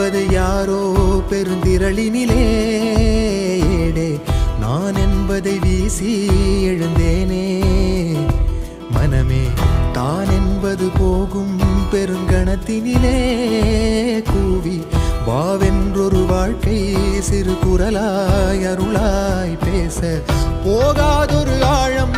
என்பது யாரோ பெருந்திரளினிலே ஏடே நான் என்பதை வீசி எழுந்தேனே மனமே தான் என்பது போகும் பெருங்கணத்தினிலே கூவி வாவென்றொரு வாழ்க்கை சிறு குரலாய் அருளாய் பேச போகாதொரு ஆழம்